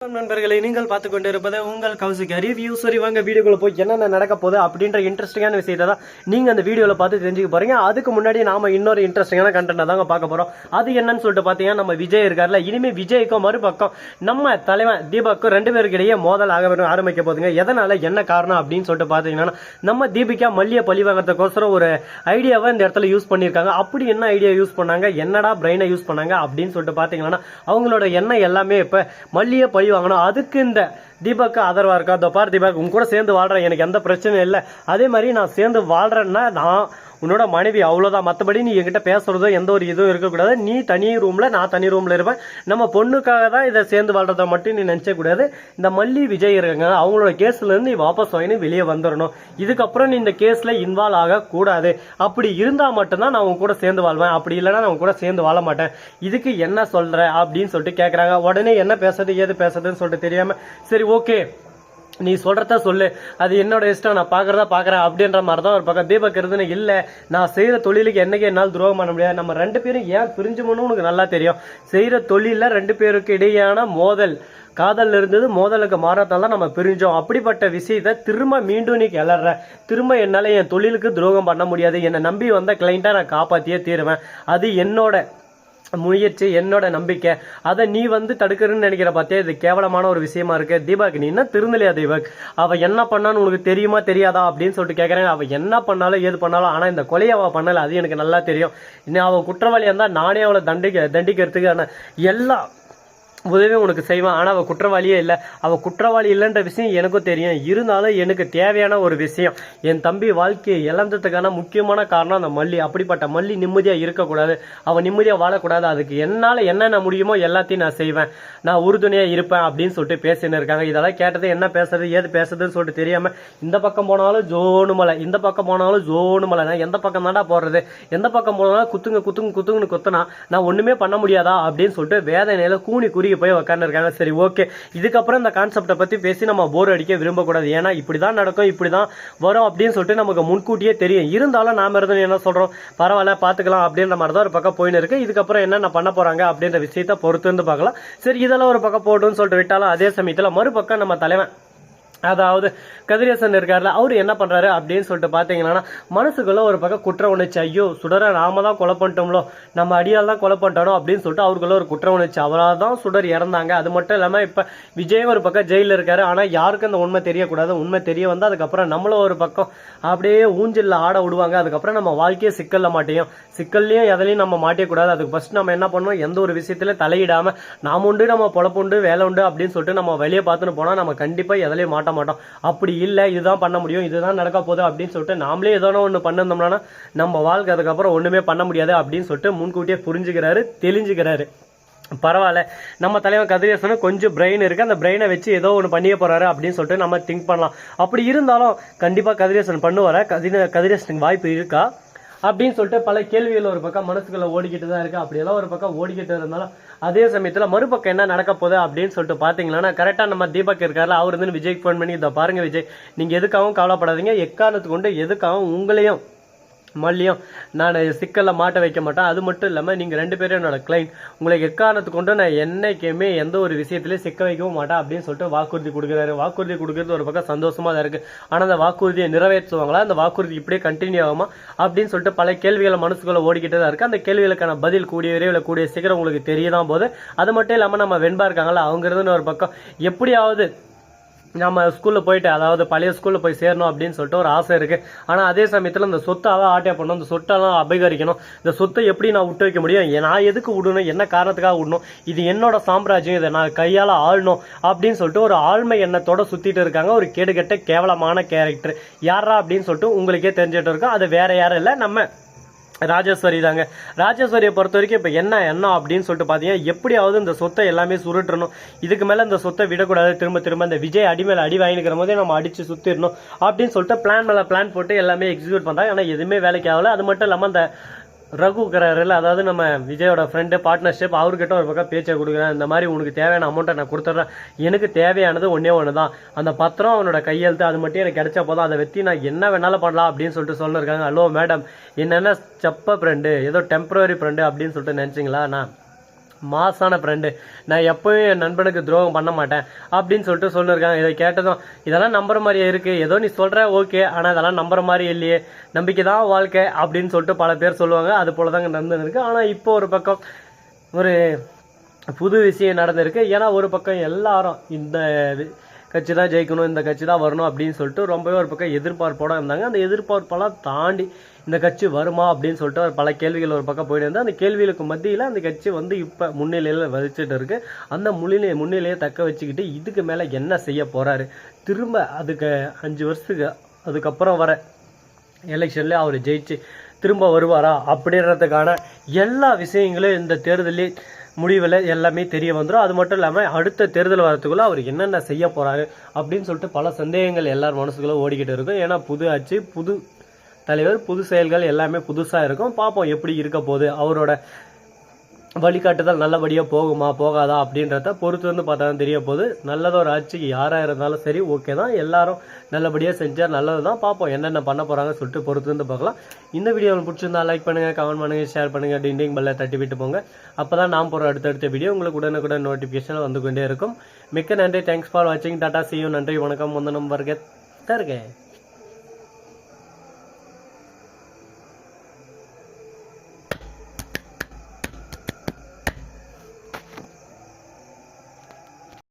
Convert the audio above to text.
நண்பர்களை நீங்கள் பார்த்து கொண்டு இருப்பது உங்கள் கௌசிக் ரிவ்யூ. சரி வாங்க வீடியோக்குள்ள போய் என்னென்ன நடக்க போகுது அப்படின்ற இன்ட்ரெஸ்டிங்கான விஷயத்தை தான் நீங்கள் அந்த வீடியோவில் பார்த்து தெரிஞ்சுக்க போறீங்க. அதுக்கு முன்னாடி நாம இன்னொரு இன்ட்ரெஸ்டிங்கான கண்டென்ட் தாங்க பார்க்க போறோம். அது என்னன்னு சொல்லிட்டு பார்த்தீங்கன்னா, நம்ம விஜய் இருக்கார்ல, இனிமே விஜய்க்கும் மறுபக்கம் நம்ம தலைவன் தீபக்கும் ரெண்டு பேருக்கு இடையே மோதல் ஆரம்பிக்க போதுங்க. எதனால என்ன காரணம் அப்படின்னு சொல்லிட்டு பார்த்தீங்கன்னா, நம்ம தீபிகா மல்லியை பழி வாங்கறதுக்கோசரம் ஒரு ஐடியாவை இந்த இடத்துல யூஸ் பண்ணியிருக்காங்க. அப்படி என்ன ஐடியா யூஸ் பண்ணாங்க, என்னடா பிரெயினை யூஸ் பண்ணாங்க அப்படின்னு சொல்லிட்டு பார்த்தீங்கன்னா, அவங்களோட எண்ணம் எல்லாமே இப்போ மல்லியை பழி வாங்கணும். அதுக்கு இந்த தீபக்கு ஆதரவா இருக்கா. இதோ பார் தீபக், உன் கூட சேர்ந்து வாழ்றேன், எனக்கு எந்த பிரச்சனையும் இல்லை. அதே மாதிரி நான் சேர்ந்து வாழ்றேன்னா நான் உன்னோட மனைவி, அவ்வளோதான். மற்றபடி நீ என்கிட்ட பேசுறதோ எந்த ஒரு இதுவும் இருக்கக்கூடாது. நீ தனி ரூம்ல, நான் தனி ரூம்ல இருப்பேன். நம்ம பொண்ணுக்காக தான் இதை சேர்ந்து வாழ்றத மட்டும் நீ நினைச்ச கூடாது. இந்த மல்லி விஜய் இருக்காங்க, அவங்களோட கேஸ்ல இருந்து நீ வாபஸ் வாங்கி வெளியே வந்துடணும். இதுக்கப்புறம் நீ இந்த கேஸ்ல இன்வால்வ் ஆக கூடாது. அப்படி இருந்தா மட்டும்தான் நான் உன் கூட சேர்ந்து வாழ்வேன், அப்படி இல்லைன்னா நான் உன் கூட சேர்ந்து வாழ மாட்டேன். இதுக்கு என்ன சொல்ற அப்படின்னு சொல்லிட்டு கேட்கறாங்க. உடனே என்ன பேசுறது ஏது பேசுறதுன்னு சொல்லிட்டு தெரியாம, சரி ஓகே நீ சொல்றத சொல்லு, அது என்னோட இஷ்டம், நான் பாக்குறதா பாக்குறேன் அப்படின்ற மாதிரி தான் ஒரு பக்கம் தீபக் இருந்துன்னு. இல்ல, நான் செய்யற தொழிலுக்கு என்னைக்கு என்னால் துரோகம் பண்ண முடியாது. நம்ம ரெண்டு பேரும் ஏன் பிரிஞ்சுமோன்னு உனக்கு நல்லா தெரியும். செய்யற தொழில ரெண்டு பேருக்கு இடையான மோதல், காதல் இருந்தது, மோதலுக்கு மாறத்தால நம்ம பிரிஞ்சோம். அப்படிப்பட்ட விஷயத்த திரும்ப மீண்டும் நீ கிளற, திரும்ப என்னால என் தொழிலுக்கு துரோகம் பண்ண முடியாது. என்னை நம்பி வந்த கிளைண்டா நான் காப்பாத்தியே தீருவேன். அது என்னோட முயற்சி, என்னோட நம்பிக்கை. அதை நீ தடுக்கிறன்னு நினைக்கிற பார்த்தியா, இது கேவலமான ஒரு விஷயமா இருக்கு. தீபக், நீ என்ன திருந்தலையா தீபக்? அவ என்ன பண்ணான்னு உனக்கு தெரியுமா தெரியாதா அப்படின்னு சொல்லிட்டு கேட்கறேன். அவ என்ன பண்ணாலும் ஏது பண்ணாலும், ஆனா இந்த கொலையை அவ பண்ணல, அது எனக்கு நல்லா தெரியும். இன்னும் அவ குற்றவாளியா இருந்தா நானே அவளை தண்டிக்கிறதுக்கு எல்லா உதவியும் உனக்கு செய்வான். ஆனால் அவள் குற்றவாளியே இல்லை. அவள் குற்றவாளி இல்லைன்ற விஷயம் எனக்கும் தெரியும். இருந்தாலும் எனக்கு தேவையான ஒரு விஷயம், என் தம்பி வாழ்க்கையை இழந்ததுக்கான முக்கியமான காரணம் அந்த மல்லி. அப்படிப்பட்ட மல்லி நிம்மதியாக இருக்கக்கூடாது, அவள் நிம்மதியாக வாழக்கூடாது. அதுக்கு என்னால் என்னென்ன முடியுமோ எல்லாத்தையும் நான் செய்வேன், நான் உறுதுணையாக இருப்பேன் அப்படின்னு சொல்லிட்டு பேசின்னு இருக்காங்க. இதெல்லாம் கேட்டது என்ன பேசுறது ஏது பேசுறதுன்னு சொல்லிட்டு தெரியாமல், இந்த பக்கம் போனாலும் ஜோனு மலை, இந்த பக்கம் போனாலும் ஜோனு மலை. நான் எந்த பக்கம் தாண்டா போடுறது, எந்த பக்கம் போனாலும் குத்துங்கன்னு குத்துனா நான் ஒன்றுமே பண்ண முடியாதா அப்படின்னு சொல்லிட்டு வேதனையில் கூனி குறி போய் உட்கார்ந்து இருக்காங்க. சரி ஓகே, இதுக்கப்புறம் இந்த கான்செப்டை பத்தி பேசி நம்ம போர் அடிக்க விரும்பக்கூடாது. ஏன்னா இப்படிதான் நடக்கும், இப்படிதான் வரும் அப்படின்னு சொல்லிட்டு நமக்கு முன்கூட்டியே தெரியும். இருந்தாலும் நாம இருந்து என்ன சொல்றோம், பரவாயில்ல பாத்துக்கலாம் அப்படின்ற மாதிரி தான் ஒரு பக்கம் போயின்னு இருக்கு. இதுக்கப்புறம் என்ன பண்ண போறாங்க அப்படின்ற விஷயத்த பொறுத்து இருந்து பார்க்கலாம். சரி, இதெல்லாம் ஒரு பக்கம் போட்டுன்னு சொல்லிட்டு விட்டாலும், அதே சமயத்துல மறுபக்கம் நம்ம தலைவன், அதாவது கதிரேசன் இருக்காருல, அவரு என்ன பண்றாரு அப்படின்னு சொல்லிட்டு பாத்தீங்கன்னா, மனசுக்குள்ள ஒரு பக்கம் குற்ற உணர்ச்சி. ஐயோ சுடரை நாம தான் கொலை பண்ணிட்டோம்லோ, நம்ம அடியால் தான் கொலை பண்ணிட்டோம் அப்படின்னு சொல்லிட்டு அவருக்குள்ள ஒரு குற்ற உணர்ச்சி. அவரால் தான் சுடர் இறந்தாங்க. அது மட்டும் இல்லாம இப்ப விஜய் ஒரு பக்கம் ஜெயில இருக்காரு. ஆனா யாருக்கும் அந்த உண்மை தெரியக்கூடாது. உண்மை தெரிய வந்து அதுக்கப்புறம் நம்மளும் ஒரு பக்கம் அப்படியே ஊஞ்சல்ல ஆட விடுவாங்க. அதுக்கப்புறம் நம்ம வாழ்க்கையை சிக்கல்ல மாட்டேயும், சிக்கல்லையும் எதுலையும் நம்ம மாட்டக்கூடாது. அதுக்கு ஃபர்ஸ்ட் நம்ம என்ன பண்ணணும், எந்த ஒரு விஷயத்துல தலையிடாம நாம உண்டு நம்ம பொழப்புண்டு வேலை உண்டு அப்படின்னு சொல்லிட்டு நம்ம வெளியே பார்த்துன்னு போனா நம்ம கண்டிப்பா எதுலையும் மாட்டோம். அப்படி இல்ல, இதுதான் பண்ண முடியும், இதுதான் நடக்க போகுது அப்படின்னு சொல்லிட்டு நாமளே ஏதோ ஒண்ணு பண்ணிருந்தோம்னா நம்ம வாழ்க்கை அதுக்கப்புறம் ஒண்ணுமே பண்ண முடியாது அப்படின்னு சொல்லிட்டு முன்கூட்டியே புரிஞ்சுக்கிறாரு, தெளிஞ்சுக்கிறாரு. பரவாயில்ல, நம்ம தலைவர் கதிரேசனும் கொஞ்சம் பிரெயின் இருக்கு, அந்த பிரெயினை வச்சு ஏதோ ஒன்று பண்ணிய போறாரு அப்படின்னு சொல்லிட்டு நம்ம திங்க் பண்ணலாம். அப்படி இருந்தாலும் கண்டிப்பா கதிரேசன் பண்ணுவார, கதிரேசனுக்கு வாய்ப்பு இருக்கா அப்படின்னு சொல்லிட்டு பல கேள்விகள் ஒரு பக்கம் மனசுக்குள்ள ஓடிக்கிட்டு தான் இருக்கு. அப்படியெல்லாம் ஒரு பக்கம் ஓடிக்கிட்டு இருந்தாலும் அதே சமயத்துல மறுபக்கம் என்ன நடக்க போகுது அப்படின்னு சொல்லிட்டு பாத்தீங்கன்னா, கரெக்டா நம்ம தீபக் இருக்காருல, அவர் விஜய்க்கு போன் பண்ணி, இதை பாருங்க விஜய், நீங்க எதுக்காகவும் கவலைப்படாதீங்க, எக்காரணத்துக்கு கொண்டு எதுக்காகவும் உங்களையும் மல்லியும் நான் சிக்கல்ல மாட்ட வைக்க மாட்டேன். அது மட்டும் இல்லாம நீங்க ரெண்டு பேரும் என்னோட கிளைண்ட், உங்களுக்கு எக்காரணத்து கொண்டு நான் என்னைக்குமே எந்த ஒரு விஷயத்திலயும் சிக்க வைக்கவும் மாட்டேன் அப்படின்னு சொல்லிட்டு வாக்குறுதி கொடுக்குறாரு. வாக்குறுதி கொடுக்கறது ஒரு பக்கம் சந்தோஷமா தான் இருக்கு. ஆனா அந்த வாக்குறுதியை நிறைவேற்றுவாங்களா, அந்த வாக்குறுதி இப்படியே கண்டினியூ ஆகுமா அப்படின்னு சொல்லிட்டு பல கேள்விகளை மனசுக்குள்ள ஓடிக்கிட்டு தான் இருக்கு. அந்த கேள்விகளுக்கான பதில் கூடிய விரைவில் கூடிய சீக்கிரம் உங்களுக்கு தெரியதான் போது. அது மட்டும் இல்லாம நம்ம வெண்பா இருக்காங்களா, அவங்க இருந்து ஒரு பக்கம் எப்படியாவது நம்ம ஸ்கூல்ல போயிட்டு, அதாவது பழைய ஸ்கூல்ல போய் சேரணும் அப்படின்னு சொல்லிட்டு ஒரு ஆசை இருக்கு. ஆனா அதே சமயத்துல இந்த சொத்தை ஆட்டையா பண்ணணும், இந்த சொத்தெல்லாம் அபகரிக்கணும். இந்த சொத்தை எப்படி நான் விட்டு வைக்க முடியும், நான் எதுக்கு விடணும், என்ன காரணத்துக்காக விடணும், இது என்னோட சாம்ராஜ்யம், இதை நான் கையால ஆளணும் அப்படின்னு சொல்லிட்டு ஒரு ஆழ்மை எண்ணத்தோட சுத்திட்டு இருக்காங்க. ஒரு கேடுகட்ட கேவலமான கேரக்டர் யாரா அப்படின்னு சொல்லிட்டு உங்களுக்கே தெரிஞ்சுட்டு இருக்கோம். அது வேற யாரும் இல்லை, நம்ம ராஜேஸ்வரி தாங்க. ராஜேஸ்வரியை பொறுத்த வரைக்கும் இப்ப என்ன அப்படின்னு சொல்லிட்டு பாத்தீங்கன்னா, எப்படியாவது இந்த சொத்தை எல்லாமே சுருட்டணும், இதுக்கு மேல இந்த சொத்தை விடக்கூடாது, திரும்ப திரும்ப இந்த விஜய் அடி மேல அடி வாங்கிக்கிற போதே நம்ம அடிச்சு சுத்திடணும் அப்படின்னு சொல்லிட்டு பிளான் மேல பிளான் போட்டு எல்லாமே எக்ஸிக்யூட் பண்றாங்க. ஆனா எதுவுமே வேலைக்கு ஆகல. அது மட்டும் இல்லாம அந்த ரகு இருக்கிறாருல, அதாவது நம்ம விஜயோட ஃப்ரெண்டு, பார்ட்னர்ஷிப், அவர்கிட்ட ஒரு பக்கம் பேச்சை கொடுக்குறேன், இந்த மாதிரி உனக்கு தேவையான அமௌண்ட்டை நான் கொடுத்துட்றேன், எனக்கு தேவையானது ஒன்னே ஒன்று தான், அந்த பத்திரம் அவனோட கையெழுத்து, அது மட்டும் எனக்கு கிடைச்சா போதும், அதை வச்சு நான் என்ன வேணாலும் பண்ணலாம் அப்படின்னு சொல்லிட்டு சொல்லிருக்காங்க. ஹலோ மேடம், என்னென்ன செப்ப ஃப்ரெண்டு, ஏதோ டெம்பரரி ஃப்ரெண்டு அப்படின்னு சொல்லிட்டு நினைச்சிங்களா? நான் மாசான ஃப்ரெண்டு, நான் எப்பவும் என் நண்பனுக்கு துரோகம் பண்ண மாட்டேன் அப்படின்னு சொல்லிட்டு சொல்லியிருக்காங்க. இதை கேட்டதும் இதெல்லாம் நம்புற மாதிரியே இருக்கு, ஏதோ நீ சொல்ற ஓகே, ஆனால் இதெல்லாம் நம்புற மாதிரி இல்லையே, நம்பிக்கை தான் வாழ்க்கை அப்படின்னு சொல்லிட்டு பல பேர் சொல்லுவாங்க. அது போல தாங்க நடந்துருக்கு. ஆனால் இப்போ ஒரு பக்கம் ஒரு புது விஷயம் நடந்திருக்கு. ஏன்னா ஒரு பக்கம் எல்லாரும் இந்த கட்சி தான் ஜெயிக்கணும், இந்த கட்சி தான் வரணும் அப்படின்னு சொல்லிட்டு ரொம்பவே ஒரு பக்கம் எதிர்பார்ப்போட இருந்தாங்க. அந்த எதிர்பார்ப்பெல்லாம் தாண்டி இந்த கட்சி வருமா அப்படின்னு சொல்லிட்டு ஒரு பல கேள்விகள் ஒரு பக்கம் போயிட்டு இருந்தால், அந்த கேள்விகளுக்கு மத்தியில் அந்த கட்சி வந்து இப்போ முன்னிலையில் வச்சுட்டு இருக்கு. அந்த முன்னிலையை தக்க வச்சுக்கிட்டு இதுக்கு மேலே என்ன செய்ய போறாரு, திரும்ப அதுக்கு 5 வருஷத்துக்கு அதுக்கப்புறம் வர எலெக்ஷன்ல அவர் ஜெயிச்சு திரும்ப வருவாரா அப்படின்றதுக்கான எல்லா விஷயங்களும் இந்த தேர்தலில் முடிவில் எல்லாமே தெரிய வந்துடும். அது மட்டும் இல்லாமல் அடுத்த தேர்தல் வரத்துக்குள்ள அவர் என்னென்ன செய்ய போறாரு அப்படின்னு சொல்லிட்டு பல சந்தேகங்கள் எல்லார் மனசுக்குள்ள ஓடிக்கிட்டு இருக்கும். ஏன்னா புது ஆட்சி, புது தலைவர், புது செயல்கள் எல்லாமே புதுசாக இருக்கும். பார்ப்போம் எப்படி இருக்க போகுது, அவரோட வழிகாட்டுதல் நல்லபடியாக போகுமா போகாதா அப்படின்றத பொறுத்து வந்து பார்த்தா தான் தெரிய போகுது. நல்லதொரு ஆட்சிக்கு யாராக இருந்தாலும் சரி ஓகே தான், எல்லாரும் நல்லபடியாக செஞ்சால் நல்லது தான். பார்ப்போம் என்னென்ன பண்ண போகிறாங்கன்னு சொல்லிட்டு பொறுத்து வந்து பார்க்கலாம். இந்த வீடியோ உங்களுக்கு பிடிச்சிருந்தா லைக் பண்ணுங்கள், கமெண்ட் பண்ணுங்கள், ஷேர் பண்ணுங்கள், டிண்டிங் பெல்லை தட்டி விட்டு போங்க. அப்போ தான் நான் போகிற அடுத்தடுத்த வீடியோ உங்களுக்கு உடனுக்குடன் நோட்டிஃபிகேஷன் வந்து கொண்டே இருக்கும். மிக்க நன்றி, தேங்க்ஸ் ஃபார் வாட்சிங், டாடா, see you, நன்றி, வணக்கம், வந்தனம், வருக தருக.